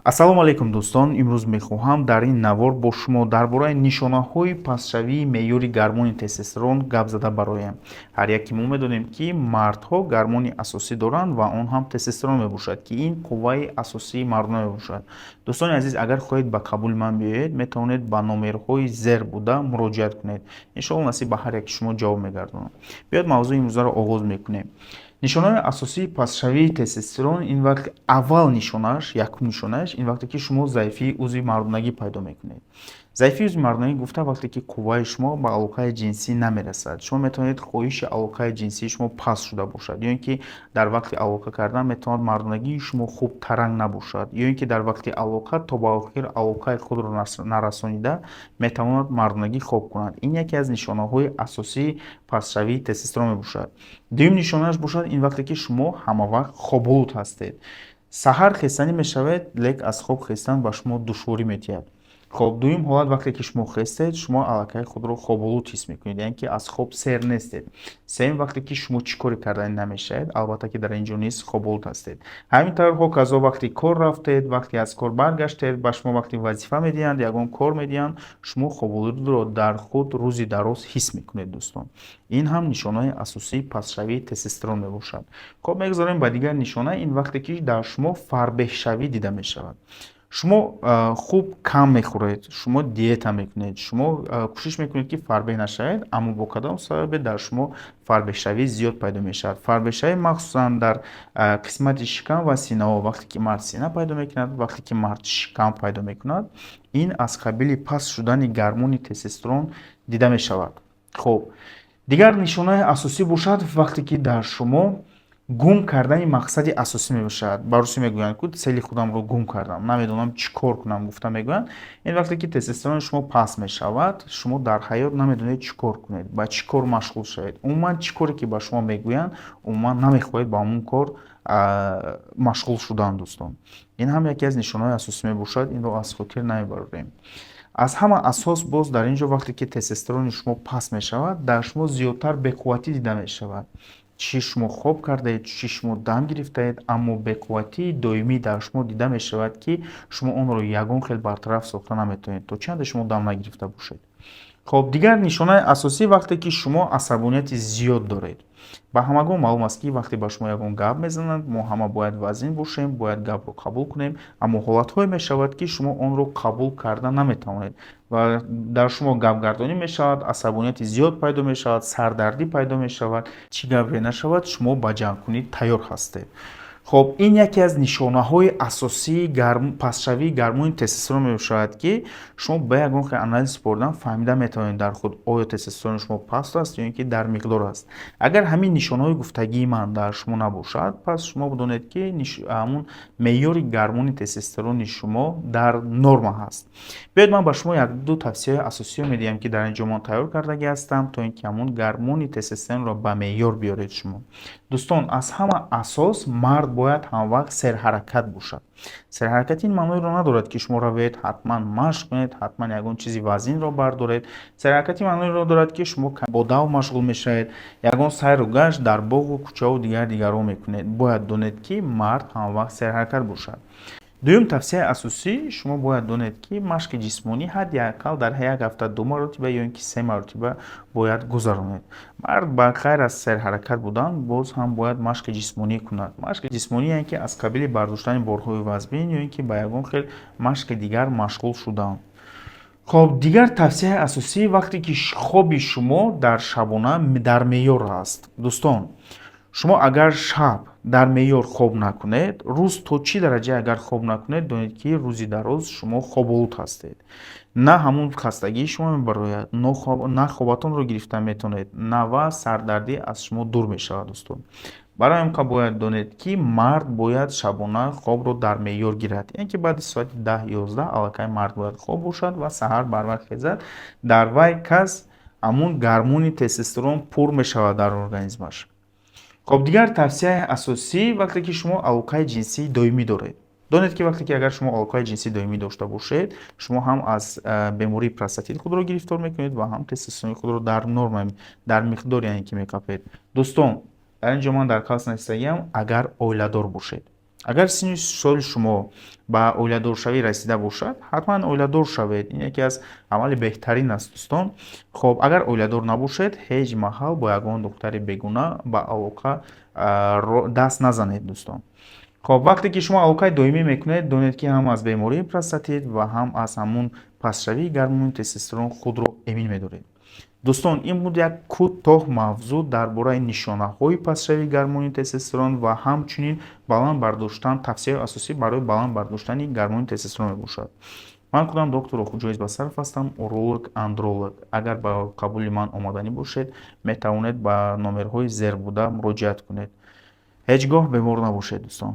Ассалому алайкум дӯстон, имрӯз мехоҳам дар ин навор бо шумо дар бораи нишонаҳои пасшавии меъёри гормони тестостерон гап зада бароям. Ҳар яке мо медонем, ки мардҳо гормони асосӣ доранд ва он ҳам тестостерон мебошад, ки ин қувваи асосии мардона мебошад. Дӯстони азиз, агар хоҳед ба қабули ман биёед, метавонед ба номерҳои зер буда муроҷиат кунед. Иншоалло насиб ба ҳар яки шумо ҷавоб мегардонам. Биёед мавзӯи имрӯзаро оғоз мекунем. нишонаҳои асосии пасшавии тестостерон ин вақт аввал нишонааш якум нишонааш ин вақте ки шумо заифии узви мардонагӣ пайдо мекунед. заифии узви мардонагӣ гуфта вақте ки қувваи шумо ба алоқаи ҷинсӣ намерасад. Шумо метавонед хоҳиши алоқаи ҷинсии шумо паст шуда бошад, ё ин ки дар вақти алоқа кардан метавонад мардонагии шумо хуб таранг набошад, ё ин ки дар вақти алоқа то ба охир алоқаи худро нарасонида метавонад мардонагӣ хоб кунад. Ин яке аз нишонаҳои асосии пастшавии тестостерон мебошад. дуюм нишонааш бошад ин вақте ки шумо ҳамавақт хоболуд ҳастед. саҳар хестанӣ мешавед, лек аз хоб хестан ба шумо душворӣ метиҳад. хоб дуюм ҳолат вақте ки шумо хестед, шумо аллакай худро хоболуд ҳис мекунед, яъне ки аз хоб сер нестед. сеюм вақте ки шумо чӣ коре кардани намешавед, албатта ки дар ин ҷо низ хоболуд ҳастед. ҳамин тавр ҳоказо вақти кор рафтед, вақте аз кор баргаштед, ба шумо вақти вазифа медиҳанд, ягон кор медиҳанд, шумо хоболудро дар худ рӯзи дароз ҳис мекунед дӯстон. ин ҳам нишонаи асосии пастшавии тестостерон мебошад. хоб мегзорем ба дигар нишона, ин вақте ки дар шумо фарбеҳшавӣ дида мешавад. шумо хуб кам мехӯред, шумо диета мекунед, шумо кӯшиш мекунед ки фарбеҳ нашавед, аммо бо кадом сабабе дар шумо фарбеҳшавӣ зиёд пайдо мешавад. фарбеҳшавӣ махсусан дар қисмати шикам ва синаҳо, вақте ки мард сина пайдо мекунад, вақте ки мард шикам пайдо мекунад, ин аз қабили паст шудани гормони тестостерон дида мешавад. хуб, дигар нишонаи асосӣ бошад вақте ки дар шумо гум кардани мақсади асосӣ мебошад. бароси мегӯянд ки цели худамро гум кардам, намедонам чӣ кор кунам, гуфта мегӯянд. ин вақте ки тестостерони шумо паст мешавад, шумо дар ҳаёт намедонед чӣ кор кунед, ба чӣ кор машғул шавед. умуман чӣ коре ки ба шумо мегӯянд, умуман намехоҳед ба ҳамон кор машғул шудан дӯстон. ин ҳам яке аз нишонаҳои асосӣ мебошад, инро аз хотир намебарорем. аз ҳама асос боз дар ин ҷо вақте ки тестостерони шумо паст мешавад, дар шумо зиёдтар беқувватӣ дида мешавад. чӣ шумо хоб кардаед, чӣ шумо дам гирифтаед, аммо беқувватии доимӣ дар шумо дида мешавад, ки шумо онро ягон хел бартараф сохта наметавонед, то чанде шумо дам нагирифта бошед. хоб, дигар нишонаи асосӣ вақте ки шумо асабонияти зиёд доред. ба ҳамагон маълум аст ки вақте ба шумо ягон гап мезананд, мо ҳама бояд вазин бошем, бояд гапро қабул кунем, аммо ҳолатҳое мешавад, ки шумо онро қабул карда наметавонед ва дар шумо гапгардонӣ мешавад, асабонияти зиёд пайдо мешавад, сардардӣ пайдо мешавад. чӣ гапе нашавад, шумо ба ҷанг тайёр ҳастед. хоб, ин яке аз нишонаҳои асосии пастшавии гормони тестостерон мебошад, ки шумо ба ягон хел анализ супордан фаҳмида метавонед дар худ оё тестостерони шумо паст аст ё ин ки дар миқдор аст. агар ҳамин нишонаҳои гуфтагии ман дар шумо набошад, пас шумо бидонед, ки ҳамун меъёри гормони тестостерони шумо дар норма ҳаст. биёед ман ба шумо як-ду тавсияҳои асосиро медиҳам, ки дар ин ҷо ман тайёр кардагӣ ҳастам, то ин ки ҳамун гормони тестостеронро ба меъёр биёред шумо. дӯстон, аз ҳама асос мард бояд ҳамавақт серҳаракат бошад. серҳаракат ин маъноиро надорад, ки шумо равед ҳатман машқ кунед, ҳатман ягон чизи вазинро бардоред. серҳаракат ин маъноиро дорад, ки шумо бо дав машғул мешавед, ягон сайру гашт дар боғу кӯчаву дигарро мекунед. бояд донед, ки мард ҳамавақт серҳаракат бошад. дуюм тавсияи асосӣ, шумо бояд донед, ки машқи ҷисмонӣ ҳадди аққал дар як ҳафта 2 маротиба ё ин ки 3 маротиба бояд гузаронед. мард ба ғайр аз серҳаракат будан боз ҳам бояд машқи ҷисмонӣ кунад. машқи ҷисмонӣ яъне ки аз қабили бардоштани борҳои вазмин ё ин ки ба ягон хел машқи дигар машғул шудан. хоб, дигар тавсияи асосӣ вақте ки хоби шумо дар шабона дар меъёр аст. дӯстон, шумо агар шаб дар меъёр хоб накунед, рӯз то чӣ дараҷа агар хоб накунед, донед, ки рӯзи дароз шумо хоболуд ҳастед. на ҳамун хастагии шумо мебарояд, на хобатонро гирифта метавонед, на ва сардардӣ аз шумо дур мешавад дӯстон. барои ҳамин бояд донед, ки мард бояд шабона хобро дар меъёр гирад, яъне ки баъди соати 10-11 аллакай мард бояд хоб бошад ва саҳар барвақт хезад. дар вай кас ҳамун гормони тестостерон пур мешавад дар организмаш. хоб, дигар тавсияи асосӣ вақте ки шумо алоқаи ҷинсии доимӣ доред. донед, ки вақте ки агар шумо алоқаи ҷинсии доимӣ дошта бошед, шумо ҳам аз бемории простатит худро гирифтор мекунед ва ҳам тестостерони худро дар норма, дар миқдор яъне ки мекапед. дӯстон, дар ин ҷо ман дархост настагиам, агар оиладор бошед, агар синни соли шумо ба оиладоршавӣ расида бошад, ҳатман оиладор шавед. Ин яке аз амали беҳтарин аст дӯстон. Хоб агар оиладор набошед, ҳеҷ маҳал бо ягон духтари бегуна ба алоқа даст назанед дӯстон. хоб вақте ки шумо алоқаи доимӣ мекунед, донед ки ҳам аз бемории простатит ва ҳам аз ҳамун пастшавии гормони тестостерон худро эмин медоред. дӯстон, ин буд як кӯтоҳ мавзӯъ дар бораи нишонаҳои пастшавии гормони тестостерон ва ҳамчунин баланд бардоштан, тавсияи асосӣ барои баланд бардоштани гормони тестостерон мебошад. ман худам доктор Охуҷо Избасаров ҳастам, уролог, андролог. агар ба қабули ман омаданӣ бошед, метавонед ба номерҳои зер буда муроҷиат кунед. ҳеҷ гоҳ бемор набошед дӯстон.